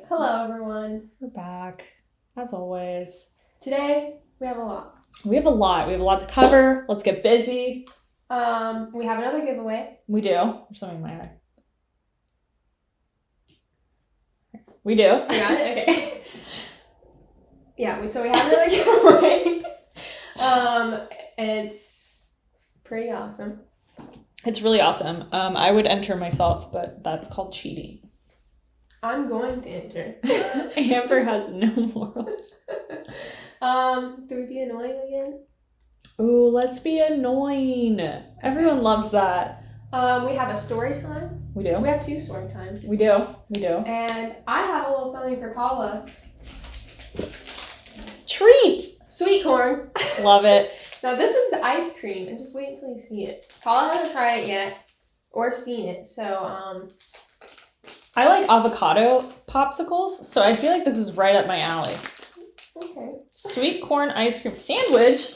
Hello, everyone. We're back, as always. Today, we have a lot. We have a lot to cover. Let's get busy. We have another giveaway. We do. There's something in my eye. We do. You got it? Okay. So we have another giveaway. It's pretty awesome. It's really awesome. I would enter myself, but that's called cheating. I'm going to enter. Amber has no morals. Do we be annoying again? Ooh, let's be annoying. Everyone loves that. We have a story time. We do. We have 2 story times. We do. And I have a little something for Paula. Treat! Sweet corn. Love it. Now this is ice cream, and just wait until you see it. Paula hasn't tried it yet, or seen it, so I like avocado popsicles, so I feel like this is right up my alley. Okay. Sweet corn ice cream sandwich?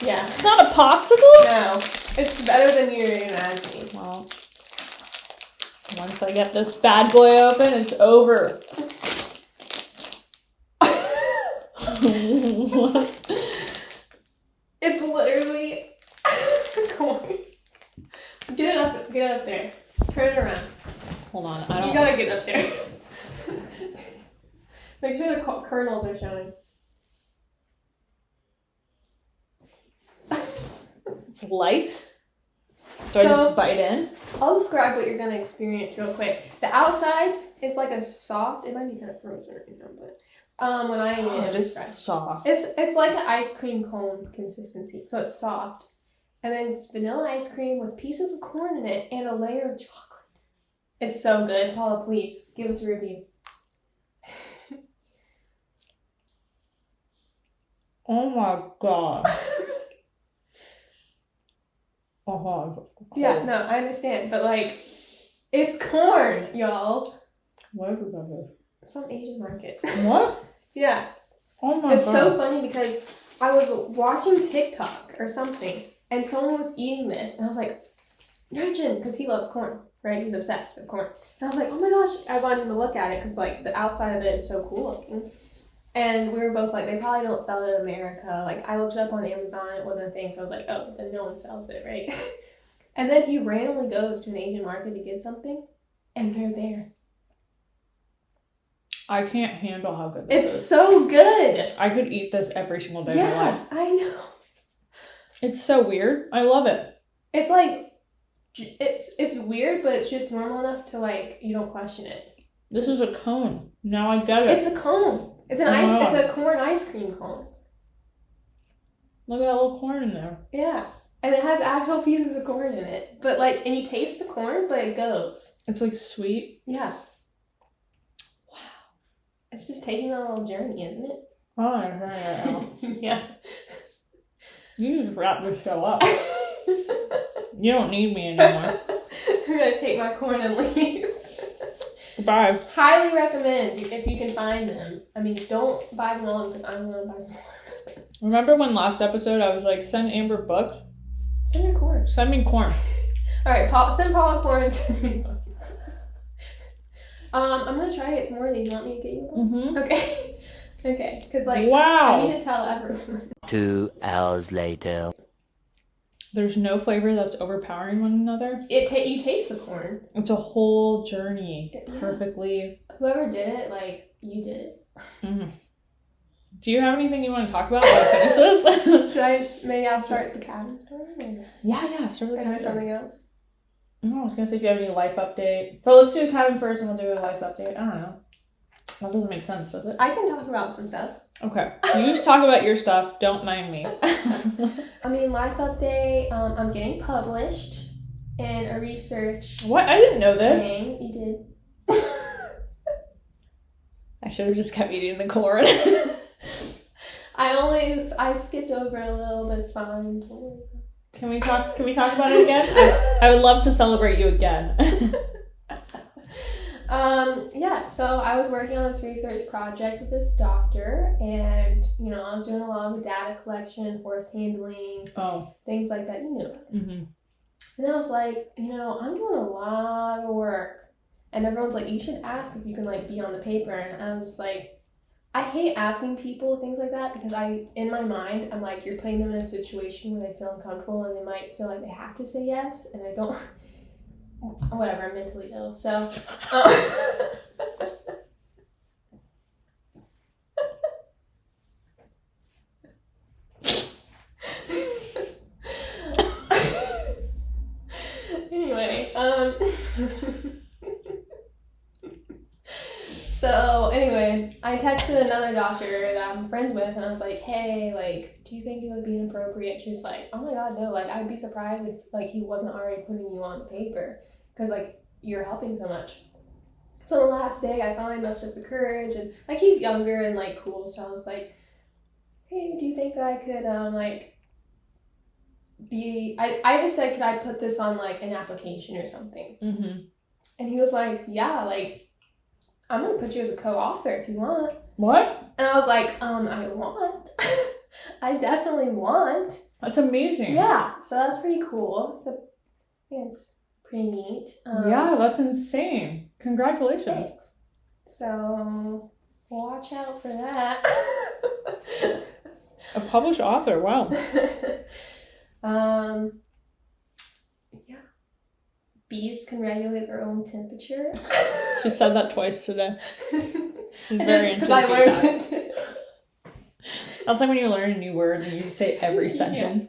Yeah. It's not a popsicle? No. It's better than you're imagining. Well, once I get this bad boy open, it's over. It's literally corn. Get it up there. Turn it around. Hold on, You gotta get up there. Make sure the kernels are showing. It's light. Do I just bite in? I'll describe what you're gonna experience real quick. The outside is like a soft. It might be kind of frozen right now, but when I eat it, It's soft. It's like an ice cream cone consistency, so it's soft, and then it's vanilla ice cream with pieces of corn in it and a layer of chocolate. It's so good. Paula, please give us a review. Oh my god. Oh, Yeah, no, I understand, but like, it's corn, y'all. What is that? Some Asian market. What? Yeah. Oh my god. It's so funny because I was watching TikTok or something, and someone was eating this, and I was like, Nurchin, because he loves corn, right? He's obsessed with corn. And I was like, oh my gosh, I wanted him to look at it because like the outside of it is so cool looking. And we were both like, they probably don't sell it in America. Like, I looked it up on Amazon, it wasn't a thing, so I was like, oh, then no one sells it, right? And then he randomly goes to an Asian market to get something, and they're there. I can't handle how good this is. It's so good! I could eat this every single day of my life. Yeah, I know. It's so weird. I love it. It's like, it's weird, but it's just normal enough to like, you don't question it. This is a cone. Now I get it. It's a cone. It's an it's a corn ice cream cone. Look at that little corn in there. Yeah. And it has actual pieces of corn in it. But like, and you taste the corn, but it goes. It's like sweet. Yeah. Wow. It's just taking a little journey, isn't it? Oh, I heard it. Yeah. You just wrap this show up. You don't need me anymore. I'm gonna take my corn and leave. Goodbye. Highly recommend if you can find them. I mean, don't buy them all because I'm gonna buy some more. Remember when last episode I was like, send Amber books? Send your corn. Send me corn. Alright, send Paula corn and send me books. I'm gonna try to get some more of these. You want me to get you books? Mm-hmm. Okay. Okay, because like, wow. I need to tell everyone. 2 hours later. There's no flavor that's overpowering one another. You taste the corn. It's a whole journey. Yeah. Perfectly. Whoever did it, like, you did it. Mm-hmm. Do you have anything you want to talk about while I finish this? Should I just, maybe I'll start the cabin story? Yeah, start with the Is there something else? No, I was going to say if you have any life update. But let's do the cabin first and we'll do a life update. I don't know. That doesn't make sense, does it? I can talk about some stuff. Okay. You just talk about your stuff. Don't mind me. I mean, life update, I'm getting published in a research What? I didn't know this. thing. You did. I should have just kept eating the corn. I skipped over a little, but it's fine. Can we talk about it again? I would love to celebrate you again. Yeah, so I was working on this research project with this doctor, and, you know, I was doing a lot of the data collection, horse handling, things like that, you know. Mm-hmm. And I was like, you know, I'm doing a lot of work And everyone's like, you should ask if you can like be on the paper. And I was just like, I hate asking people things like that because in my mind, I'm like, you're putting them in a situation where they feel uncomfortable and they might feel like they have to say yes. And I don't, whatever, I'm mentally ill. So, anyway, so anyway, I texted another doctor that I'm friends with, and I was like, hey, like, do you think it would be inappropriate? She was like, oh my god, no, like, I'd be surprised if, like, he wasn't already putting you on the paper, because, like, you're helping so much. So the last day, I finally mustered the courage, and, like, he's younger and, like, cool, so I was like, hey, do you think I could, like, I just said, could I put this on, like, an application or something? Mm-hmm. And he was like, yeah, like, I'm gonna put you as a co-author if you want. What? And I was like, I want. I definitely want. That's amazing. Yeah, so that's pretty cool. So, I think it's pretty neat. Yeah, that's insane. Congratulations. Thanks. So, watch out for that. A published author, wow. Yeah. Bees can regulate their own temperature. She said that twice today. She's very into because I learned feedback. it. That's like when you learn a new word and you say every sentence.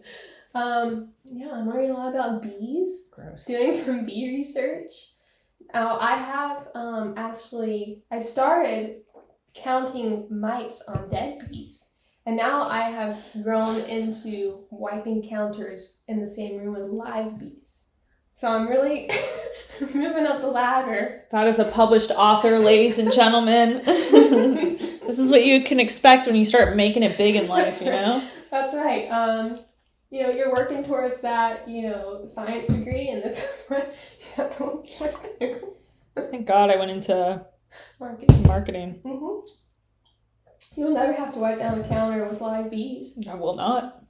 Yeah, I'm learning a lot about bees. Gross. Doing some bee research. I have I started counting mites on dead bees. And now I have grown into wiping counters in the same room with live bees. So I'm really moving up the ladder. That is a published author, ladies and gentlemen. This is what you can expect when you start making it big in life, you know? That's right. You're working towards that, science degree, and this is what you have to look through. Thank God I went into marketing. Mm-hmm. You'll never have to wipe down a counter with live bees. I will not.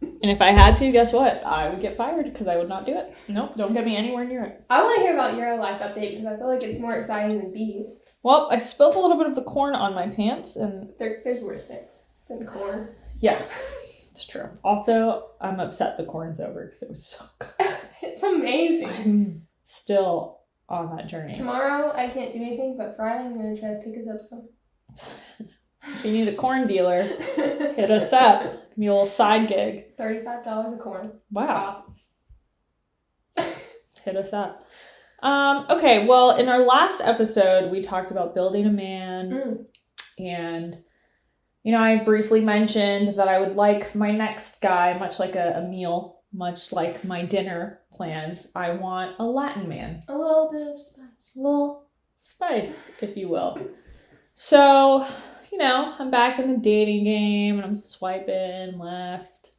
And if I had to, guess what? I would get fired because I would not do it. Nope, don't get me anywhere near it. I want to hear about your life update because I feel like it's more exciting than bees. Well, I spilled a little bit of the corn on my pants and... There's worse things than corn. Yeah, it's true. Also, I'm upset the corn's over because it was so good. It's amazing. I'm still on that journey. Tomorrow, I can't do anything, but Friday, I'm going to try to pick us up some. If you need a corn dealer, hit us up. Give me a little side gig. $35 a corn. Wow. Hit us up. Okay, well, in our last episode, we talked about building a man. And, I briefly mentioned that I would like my next guy, much like a meal, much like my dinner plans, I want a Latin man. A little bit of spice. A little spice, if you will. So, I'm back in the dating game and I'm swiping left,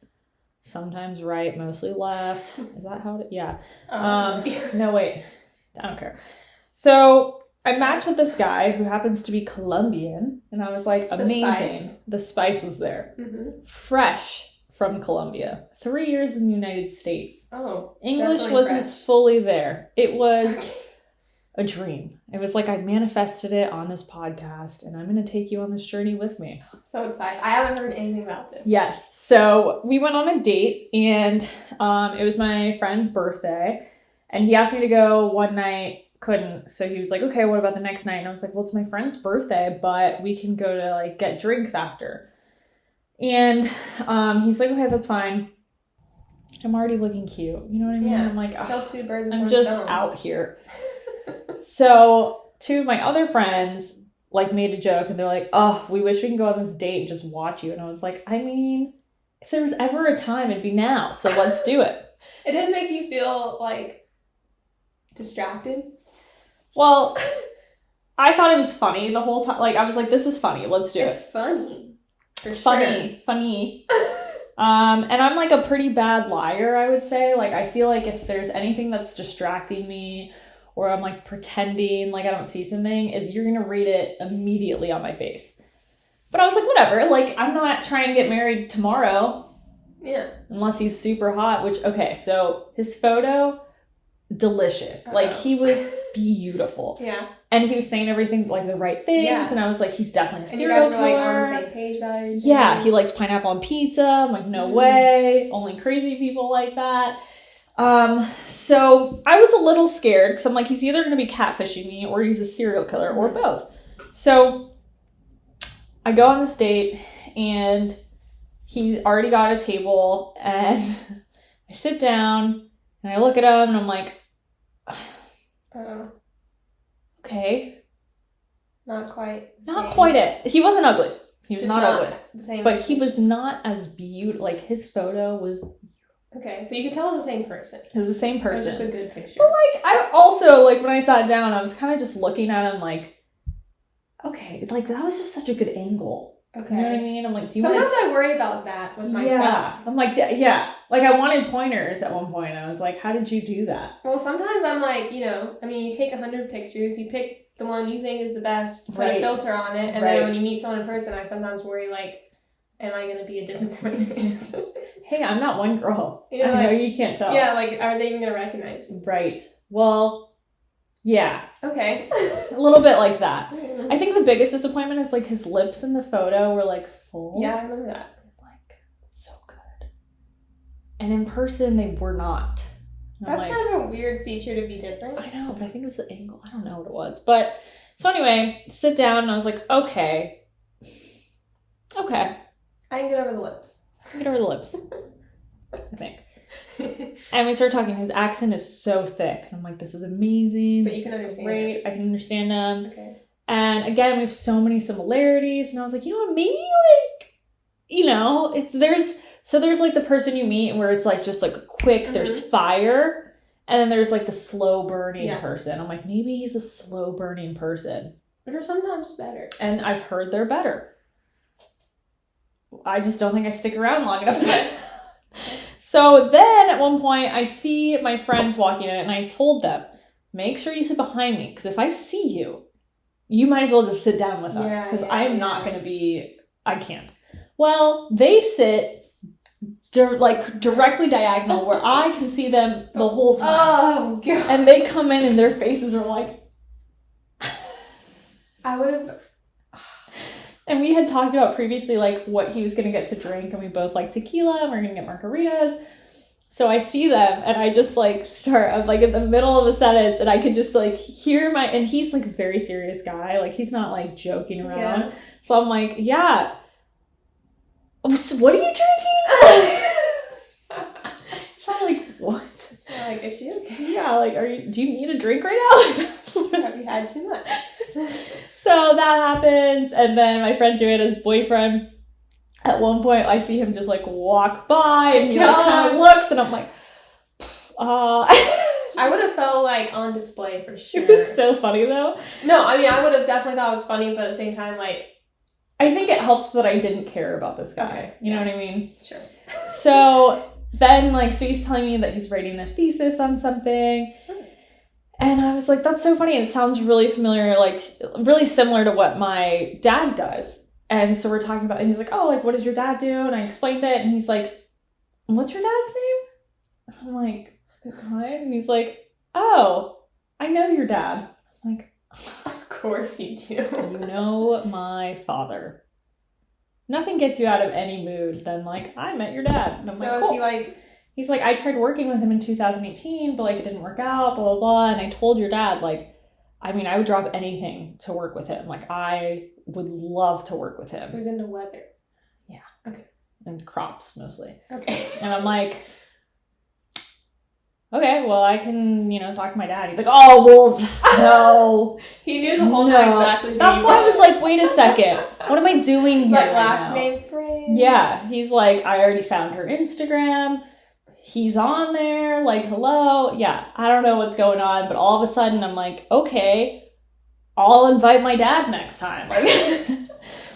sometimes right, mostly left. Is that how it? Yeah. No, wait. I don't care. So I matched with this guy who happens to be Colombian and I was like, amazing. The spice was there. Mm-hmm. Fresh from Colombia. 3 years in the United States. Oh, English wasn't fully there. It was a dream. It was like I manifested it on this podcast and I'm going to take you on this journey with me. So excited. I haven't heard anything about this. Yes. So we went on a date and it was my friend's birthday and he asked me to go one night, couldn't. So he was like, okay, what about the next night? And I was like, well, it's my friend's birthday, but we can go to like get drinks after. And he's like, okay, that's fine. I'm already looking cute. You know what I mean? Yeah. I'm like, I'm just out here. So two of my other friends like made a joke and they're like, oh, we wish we can go on this date and just watch you. And I was like, I mean, if there was ever a time, it'd be now. So let's do it. It didn't make you feel like distracted? Well, I thought it was funny the whole time. Like I was like, this is funny. Let's do it. It's funny. It's funny. And I'm like a pretty bad liar, I would say. Like I feel like if there's anything that's distracting me or I'm like pretending like I don't see something, you're going to read it immediately on my face. But I was like, whatever. Like, I'm not trying to get married tomorrow. Yeah. Unless he's super hot, which, okay, so his photo, delicious. Uh-oh. Like, he was beautiful. Yeah. And he was saying everything, like, the right things. Yeah. And I was like, he's definitely a And you serial guys were, like, on the killer. same page about everything. Yeah, he likes pineapple on pizza. I'm like, no way. Only crazy people like that. So I was a little scared because I'm like, he's either going to be catfishing me or he's a serial killer or both. So I go on this date and he's already got a table and I sit down and I look at him and I'm like, okay. Not quite. Not quite it. He wasn't ugly. He was Just not ugly. The same. But he was not as beautiful. Like, his photo was... Okay, but you could tell it was the same person. It was the same person. It was just a good picture. But, like, I also, like, when I sat down, I was kind of just looking at him like, okay, it's like, that was just such a good angle. Okay. You know what I mean? I'm like, do you Sometimes want I worry about that with myself. Yeah. I'm like, yeah. Like, I wanted pointers at one point. I was like, how did you do that? Well, sometimes I'm like, you know, I mean, you take 100 pictures, you pick the one you think is the best, put a filter on it, and then when you meet someone in person, I sometimes worry, like, am I going to be a disappointment? Hey, I'm not one girl. You know, I know like, you can't tell. Yeah, like, are they even going to recognize me? Right. Well, yeah. Okay. A little bit like that. I think the biggest disappointment is, like, his lips in the photo were, like, full. Yeah, I remember that. Like, so good. And in person, they were not. And That's kind of a weird feature to be different. I know, but I think it was the angle. I don't know what it was. But, so anyway, sit down, and I was like, okay. I can get over the lips. Get over the lips, I think. And we started talking. His accent is so thick. And I'm like, this is amazing. But you can understand great. him. I can understand him. Okay. And again, we have so many similarities. And I was like, you know what, maybe like, you know, there's like the person you meet where it's like just like quick, there's fire. And then there's like the slow burning person. I'm like, maybe he's a slow burning person. But they're sometimes better. And I've heard they're better. I just don't think I stick around long enough to So then at one point I see my friends walking in and I told them, make sure you sit behind me because if I see you, you might as well just sit down with us because I am not going to be, I can't. Well, they sit directly diagonal where I can see them the whole time. Oh, God. And they come in and their faces are like... I would have... And we had talked about previously, like, what he was going to get to drink, and we both like tequila, and we're going to get margaritas. So I see them, and I just, like, start, I'm, like, in the middle of a sentence, and I could just, like, hear and he's, like, a very serious guy. Like, he's not, like, joking around. Yeah. So I'm like, yeah. So what are you drinking? So I'm like, what? I'm like, is she okay? Yeah, like, do you need a drink right now? Have you had too much? So that happens, and then my friend Joanna's boyfriend, at one point, I see him just, like, walk by, and he, like, kind of looks, and I'm like, I would have felt, like, on display for sure. It was so funny, though. No, I mean, I would have definitely thought it was funny, but at the same time, like... I think it helps that I didn't care about this guy. Okay. You know what I mean? Sure. So then, like, so he's telling me that he's writing a thesis on something. Sure. And I was like, that's so funny. It sounds really familiar, like, really similar to what my dad does. And so we're talking about, and he's like, oh, like, what does your dad do? And I explained it, and he's like, what's your dad's name? I'm like, what? And he's like, oh, I know your dad. I'm like, of course you do. You know my father. Nothing gets you out of any mood than, like, I met your dad. And I'm like, cool. Is he like... He's like, I tried working with him in 2018, but, like, it didn't work out, blah, blah, blah. And I told your dad, like, I mean, I would drop anything to work with him. Like, I would love to work with him. So he's into weather. Yeah. Okay. And crops, mostly. Okay. And I'm like, okay, well, I can, you know, talk to my dad. He's like, oh, well, no. He knew the whole time exactly. That's why I was like, wait a second. What am I doing here? Like last name friend. Yeah. He's like, I already found her Instagram. He's on there, like, hello. Yeah, I don't know what's going on, but all of a sudden I'm like, okay, I'll invite my dad next time. Like,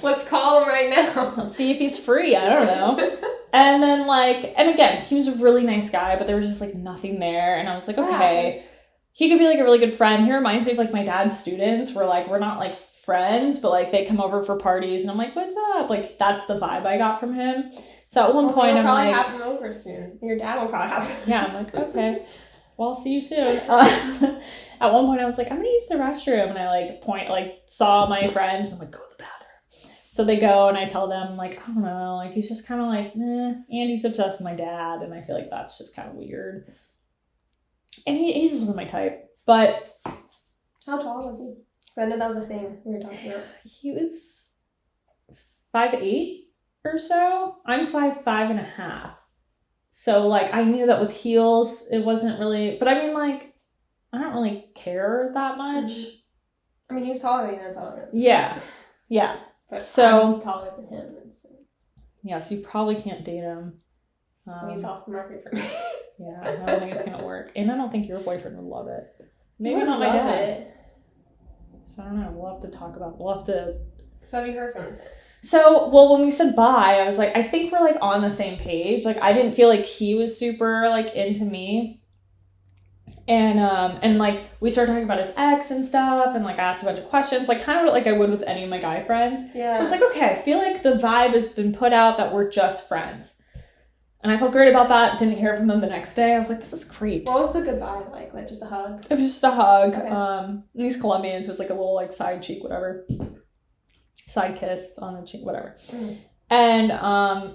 let's call him right now. Let's see if he's free. I don't know. And then, like, and again, he was a really nice guy, but there was just, like, nothing there. And I was like, okay, he could be, like, a really good friend. He reminds me of, like, my dad's students where, like, we're not, like, friends, but, like, they come over for parties. And I'm like, what's up? Like, that's the vibe I got from him. So at one point, I'm like... He'll probably have him over soon. Your dad will probably have him. Yeah, I'm like, okay. well, I'll see you soon. At one point I was like, I'm gonna use the restroom, and I saw my friends, and I'm like, go to the bathroom. So they go, and I tell them, like, I don't know, like, he's just kind of like, meh, and he's obsessed with my dad, and I feel like that's just kind of weird. And he just wasn't my type. But how tall was he? I know that was a thing we were talking about. he was 5'8" or so. I'm 5'5.5". So, like, I knew that with heels, it wasn't really... But, I mean, like, I don't really care that much. I mean, he was taller than you, and taller than you. Yeah. Yeah. But so... I'm taller than him. So you probably can't date him. He's off the market for me. Yeah, I don't think it's going to work. And I don't think your boyfriend would love it. Maybe not my dad. So, I don't know. We'll have to talk about... So, have you heard from him since? So, well, when we said bye, I was like, I think we're, like, on the same page. Like, I didn't feel like he was super, like, into me. And like, we started talking about his ex and stuff, and, like, I asked a bunch of questions, like, kind of like I would with any of my guy friends. Yeah. So I was like, okay, I feel like the vibe has been put out that we're just friends. And I felt great about that. Didn't hear from them the next day. I was like, this is great. What was the goodbye like? Like, just a hug? It was just a hug. Okay. And he's Colombian, so it's like a little, like, side cheek, whatever. Side kiss on the cheek, whatever. And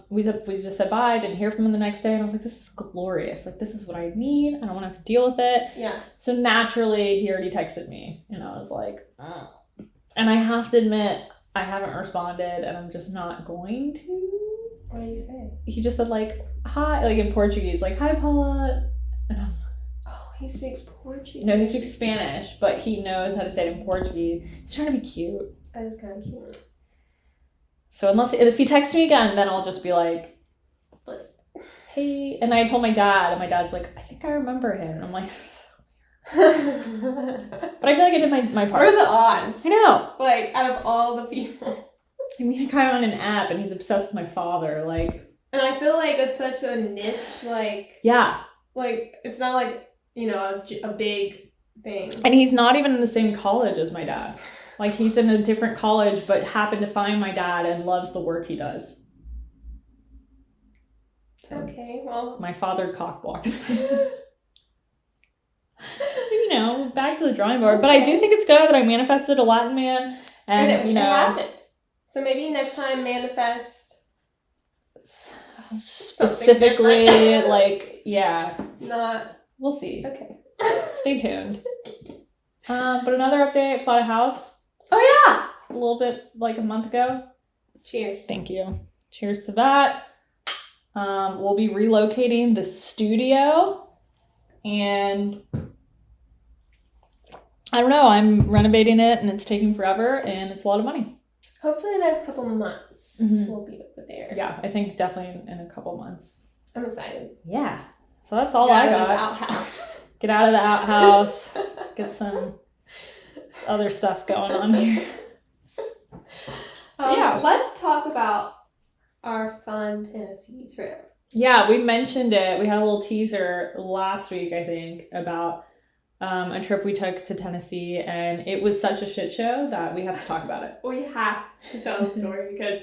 we just said bye. Didn't hear from him the next day, and I was like, this is glorious. Like, this is what I need. I don't want to have to deal with it. Yeah. So naturally, he already texted me, and I was like, oh. And I have to admit, I haven't responded, and I'm just not going to. What did he say? He just said, like, hi, like in Portuguese, like, hi, Paula. And I'm like, oh, he speaks Portuguese. No, he speaks Spanish, but he knows how to say it in Portuguese. He's trying to be cute. That is kind of cute. So if he texts me again, then I'll just be like, hey. And I told my dad, and my dad's like, I think I remember him. And I'm like, but I feel like I did my part. What are the odds? I know. Like, out of all the people. I mean, kind of on an app, and he's obsessed with my father, like. And I feel like it's such a niche, like. Yeah. Like, it's not like, you know, a big thing. And he's not even in the same college as my dad. Like, he's in a different college, but happened to find my dad and loves the work he does. So, okay, well. my father cock-blocked me. You know, back to the drawing board. But I do think it's good that I manifested a Latin man. And it happened. So maybe next time manifest specifically, like, yeah. Not. We'll see. Okay. Stay tuned. But another update, bought a house. Oh, yeah! A little bit, like, a month ago. Cheers. Thank you. Cheers to that. We'll be relocating the studio. And I don't know, I'm renovating it, and it's taking forever, and it's a lot of money. Hopefully in the next couple months, we'll be over there. Yeah, I think definitely in a couple months. I'm excited. Yeah. So that's all I got. Get out of this outhouse. Get out of the outhouse. Get some other stuff going on here. Yeah. Let's talk about our fun Tennessee trip. Yeah, we mentioned it. We had a little teaser last week, I think, about a trip we took to Tennessee, and it was such a shit show that we have to talk about it. We have to tell the story because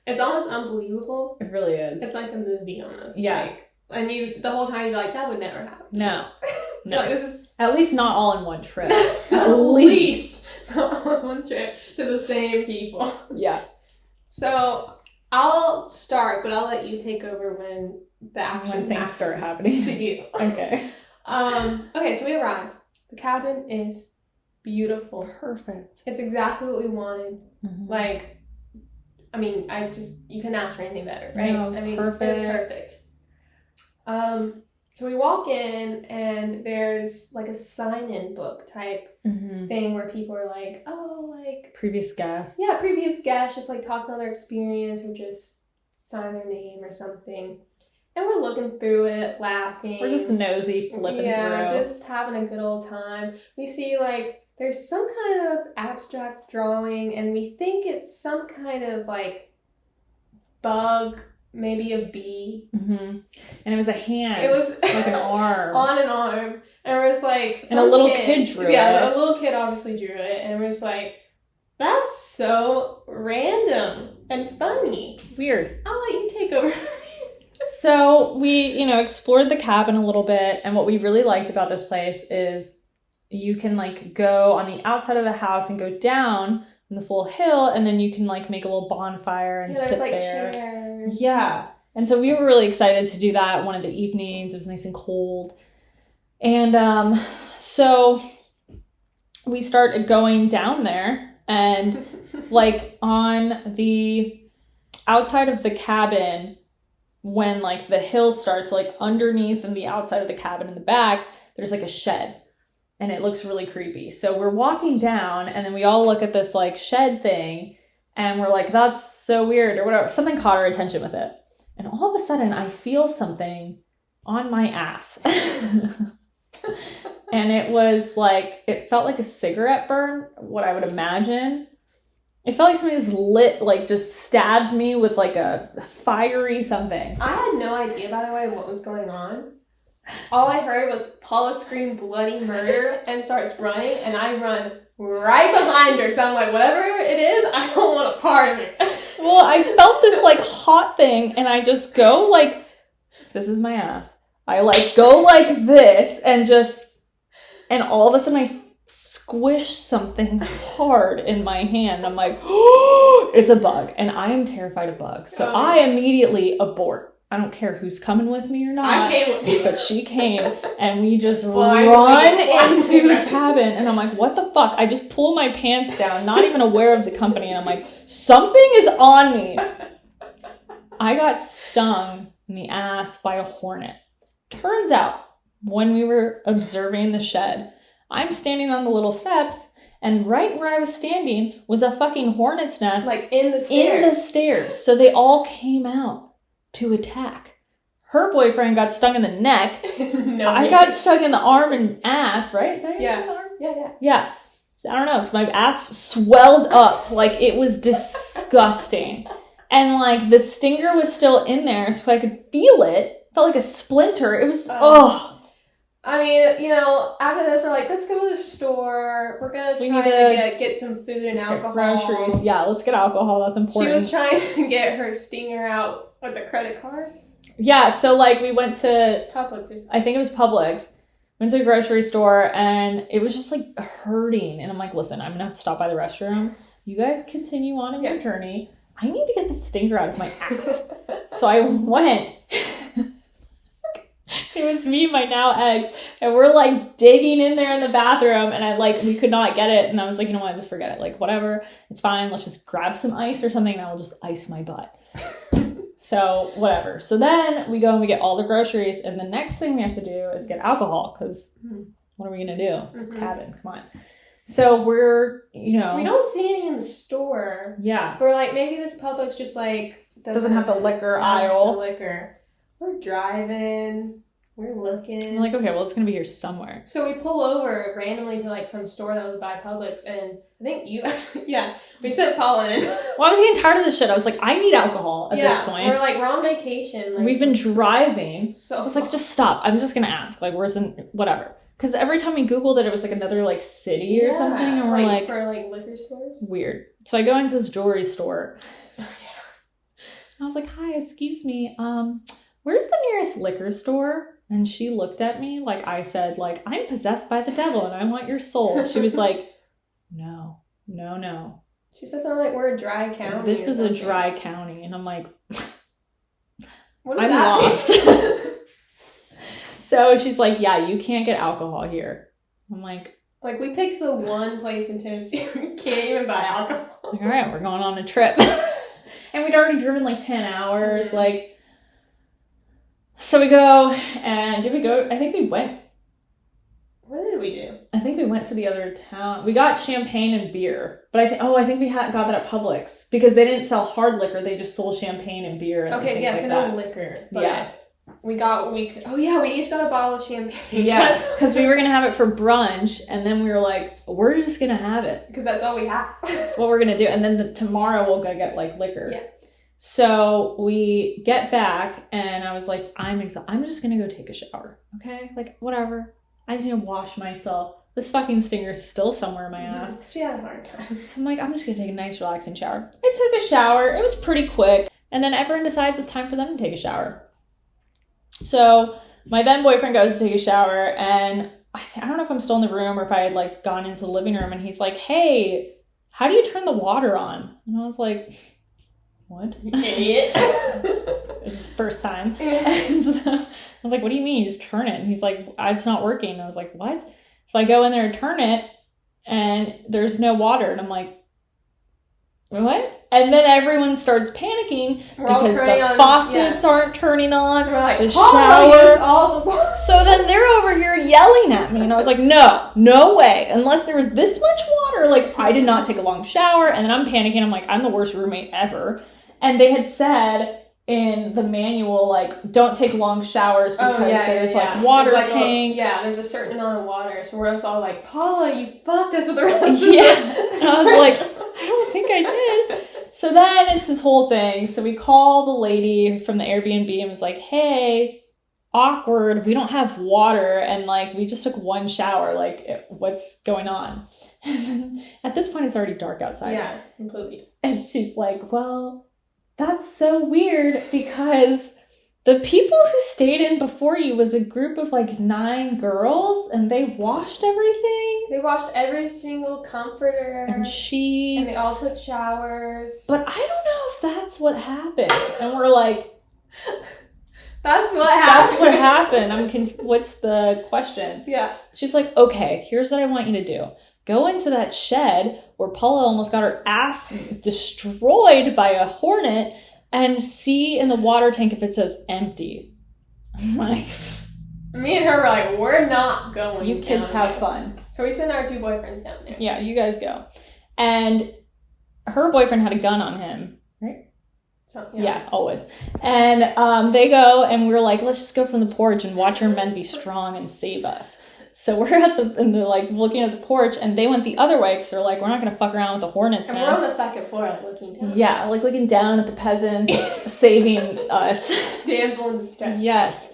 it's almost unbelievable. It really is. It's like a movie almost. Yeah. Like, and you, the whole time, you're like, that would never happen. No. No. Like, this is... At least not all in one trip. At least not on one trip to the same people. Yeah. So, I'll start, but I'll let you take over when the action when things start happening to you. Okay. Okay, so we arrived. The cabin is beautiful. Perfect. It's exactly what we wanted. Mm-hmm. Like, I mean, you couldn't ask for anything better, right? No, it was perfect. It was perfect. So we walk in, and there's like a sign-in book type thing where people are like, oh, like... Previous guests. Yeah, previous guests, just like talk about their experience or just sign their name or something. And we're looking through it, laughing. We're just nosy, flipping through. Yeah, just having a good old time. We see like, there's some kind of abstract drawing, and we think it's some kind of like bug, maybe a bee. Mm-hmm. And it was a hand. It was like an arm. On an arm. And it was like... And a little kid drew it. Yeah, a little kid obviously drew it. And it was like, that's so random and funny. Weird. I'll let you take over. So we, explored the cabin a little bit. And what we really liked about this place is you can like go on the outside of the house and go down on this little hill. And then you can like make a little bonfire and sit like there. Chairs. Yeah. And so we were really excited to do that one of the evenings. It was nice and cold. And so we started going down there, and like on the outside of the cabin, when like the hill starts, like underneath and the outside of the cabin in the back, there's like a shed, and it looks really creepy. So we're walking down, and then we all look at this like shed thing, and we're like, that's so weird or whatever. Something caught our attention with it. And all of a sudden I feel something on my ass. And it was like, it felt like a cigarette burn, what I would imagine. It felt like somebody just stabbed me with like a fiery something. I had no idea, by the way, what was going on. All I heard was Paula scream bloody murder and starts running, and I run right behind her. So I'm like, whatever it is, I don't want a part of it. Well, I felt this like hot thing, and I just go like, this is my ass. I like go like this, and all of a sudden I squish something hard in my hand. I'm like, oh, it's a bug. And I am terrified of bugs. So I immediately abort. I don't care who's coming with me or not. I came with you. But she came, and we just run into the cabin. And I'm like, what the fuck? I just pull my pants down, not even aware of the company. And I'm like, something is on me. I got stung in the ass by a hornet. Turns out, when we were observing the shed, I'm standing on the little steps, and right where I was standing was a fucking hornet's nest. Like in the stairs. So they all came out to attack. Her boyfriend got stung in the neck. I got stung in the arm and ass, right? Did I get stung in the arm? Yeah. I don't know, because my ass swelled up. Like, it was disgusting. And, like, the stinger was still in there, so I could feel it. Felt like a splinter. It was, I mean, after this, we're like, let's go to the store. We're going to try to get some food and alcohol. Groceries. Yeah, let's get alcohol. That's important. She was trying to get her stinger out with a credit card. Yeah, so, like, we went to Publix or something. I think it was Publix. Went to a grocery store, and it was just, like, hurting. And I'm like, listen, I'm going to have to stop by the restroom. You guys continue on in your journey. I need to get the stinger out of my ass. So I went. It was me and my now ex, and we're like digging in there in the bathroom, and we could not get it, and I was like, you know what, just forget it, like whatever, it's fine, let's just grab some ice or something and I'll just ice my butt. So whatever. So then we go and we get all the groceries, and the next thing we have to do is get alcohol, because what are we gonna do? It's a cabin, come on. So we're, we don't see any in the store. Yeah. But we're like, maybe this Publix just like doesn't have the liquor aisle. We're driving. We're looking. I'm like, okay, well, it's going to be here somewhere. So we pull over randomly to like some store that was by Publix, and I think we sent Paula in. Well, I was getting tired of this shit. I was like, I need alcohol at this point. We're on vacation. We've been driving. So I was like, just stop. I'm just going to ask, like, where's whatever. Because every time we Googled it, it was like another like city or something, and we're like for like liquor stores. Weird. So I go into this jewelry store. I was like, hi, excuse me. Where's the nearest liquor store? And she looked at me like I said, like, I'm possessed by the devil and I want your soul. She was like, no. She said something like, we're a dry county. This is a dry county. And I'm like, what is I'm that lost. So she's like, yeah, you can't get alcohol here. I'm like, we picked the one place in Tennessee where you can't even buy alcohol. Like, all right, we're going on a trip. And we'd already driven like 10 hours. Like, so we go, and did we go? I think we went. What did we do? I think we went to the other town. We got champagne and beer. But I think we got that at Publix. Because they didn't sell hard liquor. They just sold champagne and beer. And okay, yeah, so no liquor. But we each got a bottle of champagne. Yeah, because we were going to have it for brunch. And then we were like, we're just going to have it. Because that's all we have. That's what we're going to do. And then tomorrow we'll go get like liquor. Yeah. So we get back, and I was like, I'm exhausted. I'm just going to go take a shower. Okay? Like, whatever. I just need to wash myself. This fucking stinger's still somewhere in my ass. She had a hard time. So I'm like, I'm just going to take a nice, relaxing shower. I took a shower. It was pretty quick. And then everyone decides it's time for them to take a shower. So my then boyfriend goes to take a shower, and I don't know if I'm still in the room or if I had like gone into the living room, and he's like, hey, how do you turn the water on? And I was like, what? You idiot. This is the first time. And so I was like, what do you mean? You just turn it. And he's like, it's not working. And I was like, what? So I go in there and turn it, and there's no water. And I'm like, what? And then everyone starts panicking because the faucets aren't turning on. We're like, the shower. All the water. So then they're over here yelling at me. And I was like, no way. Unless there was this much water. Like, I did not take a long shower. And then I'm panicking. I'm like, I'm the worst roommate ever. And they had said in the manual, like, don't take long showers because there's like water tanks. There's a certain amount of water. So we're all like, Paula, you fucked us with the rest of And I was like, I don't think I did. So then it's this whole thing. So we call the lady from the Airbnb and was like, hey, awkward. We don't have water. And like, we just took one shower. Like, what's going on? And then at this point, it's already dark outside. Yeah, completely. And she's like, well, that's so weird because the people who stayed in before you was a group of like 9 girls, and they washed everything. They washed every single comforter and sheets. And they all took showers. But I don't know if that's what happened. And we're like, that's what happened. That's what happened. What's the question? Yeah. She's like, okay, here's what I want you to do. Go into that shed where Paula almost got her ass destroyed by a hornet and see in the water tank if it says empty. I'm like, me and her were like, we're not going. You kids have fun. So we sent our 2 boyfriends down there. Yeah, you guys go. And her boyfriend had a gun on him, right? So, yeah, always. And they go, and we're like, let's just go from the porch and watch our men be strong and save us. So we're like looking at the porch, and they went the other way because they're like, we're not gonna fuck around with the hornets. And we're on the 2nd floor, like looking down. Yeah, like looking down at the peasants saving us. Damsel in distress. Yes.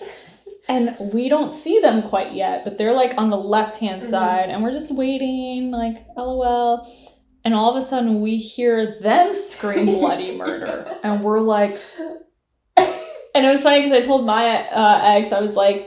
And we don't see them quite yet, but they're like on the left-hand side, and we're just waiting, like, LOL. And all of a sudden we hear them scream bloody murder. And we're like, and it was funny because I told my ex, I was like,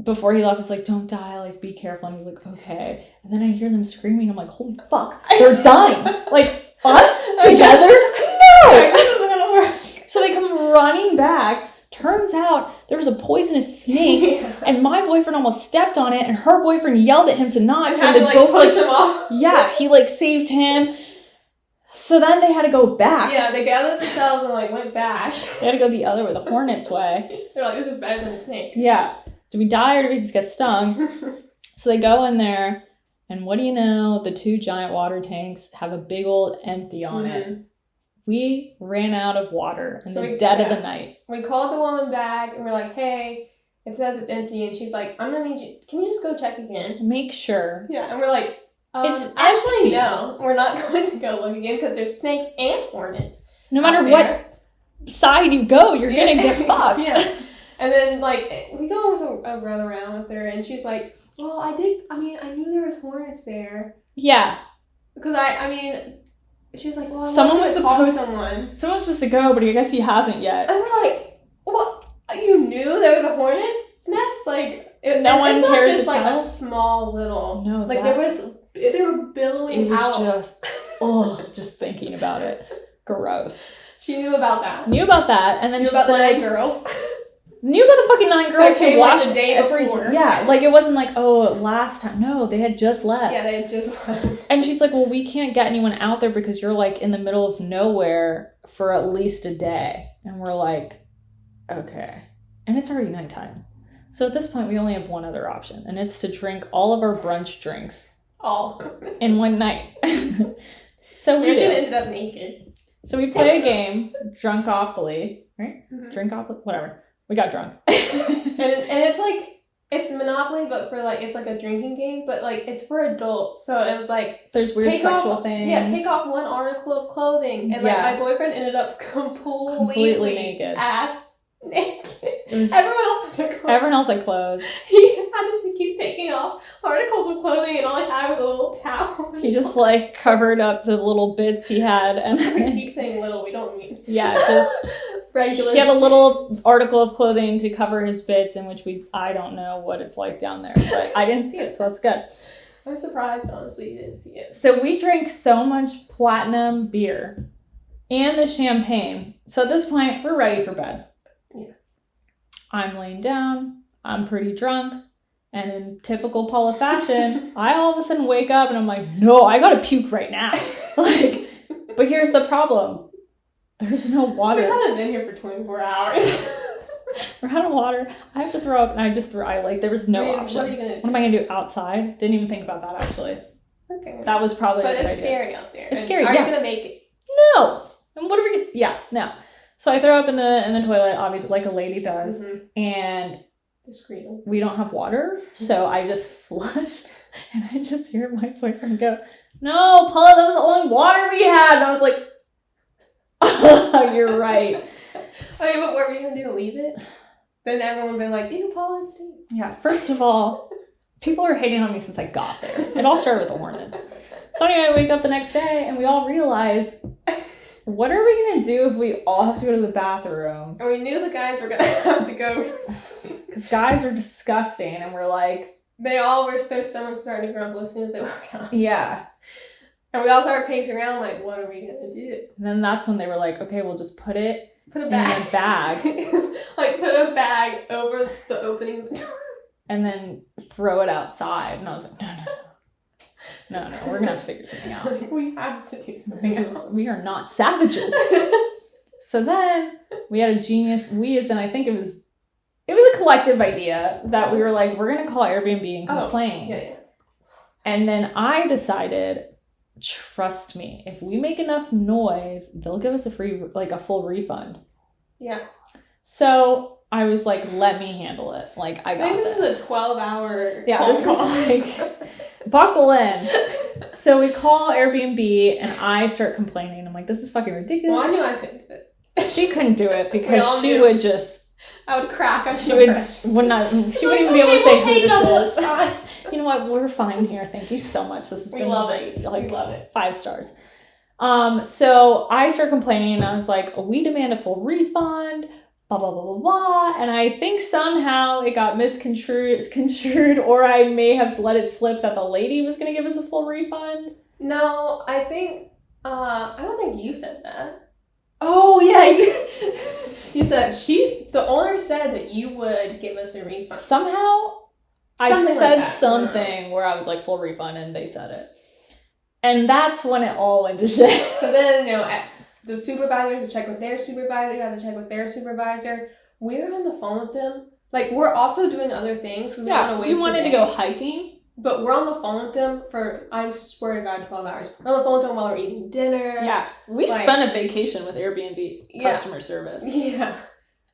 before he left, I was like, don't die, like, be careful. And he's like, okay. And then I hear them screaming. I'm like, holy fuck, they're dying. Like, us together? No! This isn't gonna work. So they come running back. Turns out there was a poisonous snake, and my boyfriend almost stepped on it, and her boyfriend yelled at him to not. So they both push him off. Yeah, he like saved him. So then they had to go back. Yeah, they gathered themselves and like went back. They had to go the other way, the hornet's way. They're like, this is better than a snake. Yeah. Do we die or do we just get stung? So they go in there, and what do you know? The 2 giant water tanks have a big old empty on it. We ran out of water in the dead of the night. We called the woman back, and we're like, hey, it says it's empty. And she's like, I'm going to need you. Can you just go check again? Make sure. Yeah. And we're like, it's actually, empty. no. We're not going to go look again because there's snakes and hornets. No matter what side you go, you're going to get fucked. Yeah. And then, like, we go with a run around with her, and she's like, well, I knew there was hornets there. Yeah. Because, she was like, well, someone was supposed to go, but I guess he hasn't yet. And we're like, what? You knew there was a hornet's nest? Like, no one cared to tell? It's not just like a small little. No, like they were billowing out. It was just, just thinking about it. Gross. She knew about that. And then knew she's about the like, 9 girls. Knew about the fucking 9 girls who watched the day before. Yeah, like it wasn't like, oh, last time. No, they had just left. Yeah, they had just left. And she's like, well, we can't get anyone out there because you're like in the middle of nowhere for at least a day. And we're like, okay. And it's already nighttime. So at this point, we only have one other option, and it's to drink all of our brunch drinks. All. In one night. So we ended up naked. So we play a game, Drunkopoly, right? Mm-hmm. Drinkopoly? Whatever. We got drunk. and it's like, it's Monopoly, but for like, it's like a drinking game, but like, it's for adults. So it was like, there's weird sexual things. Yeah, take off one article of clothing. And like, my boyfriend ended up completely naked. Ass naked. Everyone else had clothes. He had to keep taking off articles of clothing, and all he had was a little towel. He just like covered up the little bits he had, and we keep saying little, we don't mean. Yeah, just regular. He had a little article of clothing to cover his bits, in which I don't know what it's like down there, but I didn't see it, so that's good. I'm surprised, honestly, you didn't see it. So we drank so much platinum beer and the champagne. So at this point, we're ready for bed. Yeah. I'm laying down. I'm pretty drunk. And in typical Paula fashion, I all of a sudden wake up and I'm like, no, I gotta puke right now. But here's the problem. There's no water. We haven't been here for 24 hours. We're out of water. I have to throw up, and there was no option. What are you gonna do? What am I gonna do outside? Didn't even think about that, actually. Okay. That was probably But a good it's idea. scary out there. It's scary, Are yeah. you gonna make it? No! And what are we gonna... Yeah, no. So I throw up in the toilet, obviously, like a lady does, and discreetly. We don't have water, so I just flushed, and I just hear my boyfriend go, "No, Paula, that was the only water we had." And I was like, oh, "You're right." Okay, but what were you gonna do? Leave it? Then everyone would be like, "Ew, Paula, it stinks." Yeah. First of all, people are hating on me since I got there. It all started with the Hornets. So anyway, I wake up the next day, and we all realize, what are we gonna do if we all have to go to the bathroom? And we knew the guys were gonna have to go. Because guys are disgusting, and we're like... their stomachs starting to grumble as soon as they walk out. Yeah. And we all started pacing around like, what are we gonna do? And then that's when they were like, okay, we'll just put it Put a in bag. a bag. Like, put a bag over the opening of the door. And then throw it outside. And I was like, no, we're gonna have to figure something out. Like, we have to do something else. We are not savages. So then we had a genius, and I think it was a collective idea that we were like, we're gonna call Airbnb and complain. Yeah. And then I decided, trust me, if we make enough noise, they'll give us a full refund. Yeah. So I was like, let me handle it. Like, I got this. This is a 12-hour Yeah, this is like, buckle in. So we call Airbnb, and I start complaining. I'm like, this is fucking ridiculous. Well, I knew I couldn't do it. She couldn't do it because she knew. would just... I would crack. She wouldn't even be able to say who this is. You know what? We're fine here. Thank you so much. This has been great. Like, we love it. 5 stars. So I started complaining, and I was like, we demand a full refund, blah, blah, blah, blah, blah. And I think somehow it got misconstrued, or I may have let it slip that the lady was going to give us a full refund. No, I think, I don't think you said that. Oh, yeah, you said the owner said that you would give us a refund. Somehow, I Something said like that. something where I was like, full refund, and they said it. And that's when it all went to shit. So then, the supervisor had to check with their supervisor, you had to check with their supervisor. We're on the phone with them. Like, we're also doing other things. We wanted to go hiking. But we're on the phone with them for, I swear to God, 12 hours. We're on the phone with them while we're eating dinner. Yeah. We spent a vacation with Airbnb customer service. Yeah.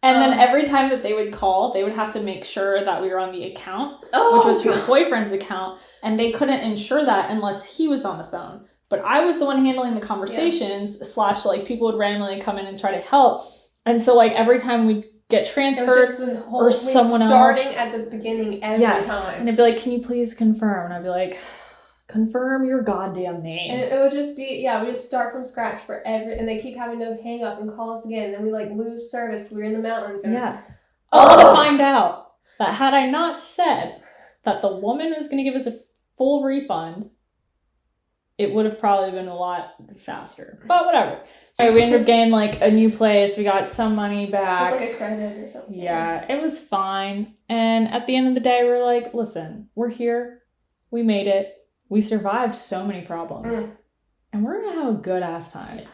And then every time that they would call, they would have to make sure that we were on the account, which was her boyfriend's account, and they couldn't ensure that unless he was on the phone. But I was the one handling the conversations, / people would randomly come in and try to help. And so, every time we'd get transferred or someone else. Starting at the beginning every time. And it'd be like, can you please confirm? And I'd be like, confirm your goddamn name. And it would just be, we just start from scratch for and they keep having to hang up and call us again. And then we lose service. We're in the mountains. And, All to find out that had I not said that the woman was going to give us a full refund, it would have probably been a lot faster. But whatever. So we ended up getting a new place. We got some money back. It was a credit or something. Yeah, it was fine. And at the end of the day, we're like, listen, we're here. We made it. We survived so many problems. And we're going to have a good ass time. Yeah.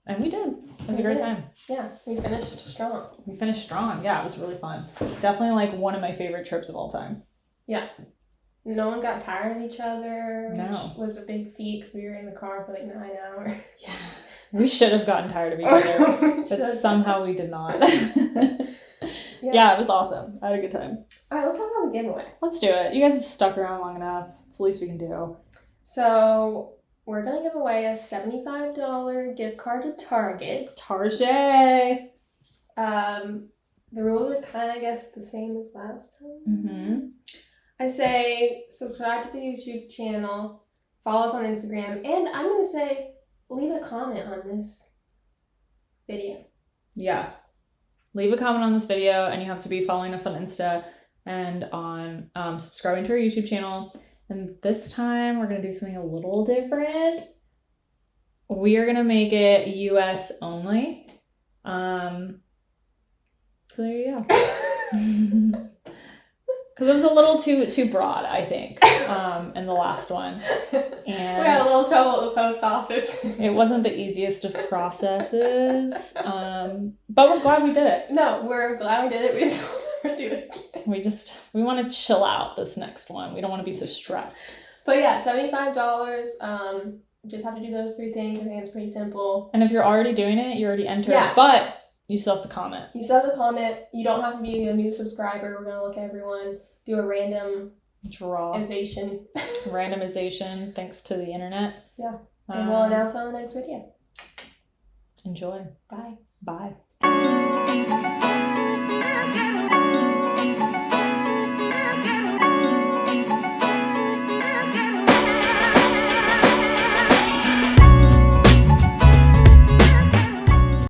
And we did. It was a great time. Yeah, we finished strong. Yeah, it was really fun. Definitely one of my favorite trips of all time. Yeah. No one got tired of each other, No. which was a big feat because we were in the car for 9 hours. Yeah. We should have gotten tired of each other, but somehow we did not. Yeah, it was awesome. I had a good time. All right, let's talk about the giveaway. Let's do it. You guys have stuck around long enough. It's the least we can do. So, we're going to give away a $75 gift card to Target. Target! The rules are kind of, I guess, the same as last time. Mm-hmm. I say subscribe to the YouTube channel, follow us on Instagram, and I'm going to say leave a comment on this video. Yeah. leave a comment on this video, and you have to be following us on Insta and on subscribing to our YouTube channel. And this time we're going to do something a little different. We are going to make it US only. So there you go. Because it was a little too broad, I think, in the last one. And we had a little trouble at the post office. It wasn't the easiest of processes, but we're glad we did it. No, we're glad we did it. We just want to do it. We want to chill out this next one. We don't want to be so stressed. But yeah, $75. Just have to do those 3 things. I think it's pretty simple. And if you're already doing it, you already entered. Yeah. But you still have to comment. You still have to comment. You don't have to be a new subscriber. We're gonna look at everyone. Do a randomization. Thanks to the internet. Yeah. And we'll announce on the next video. Enjoy. Bye. Bye.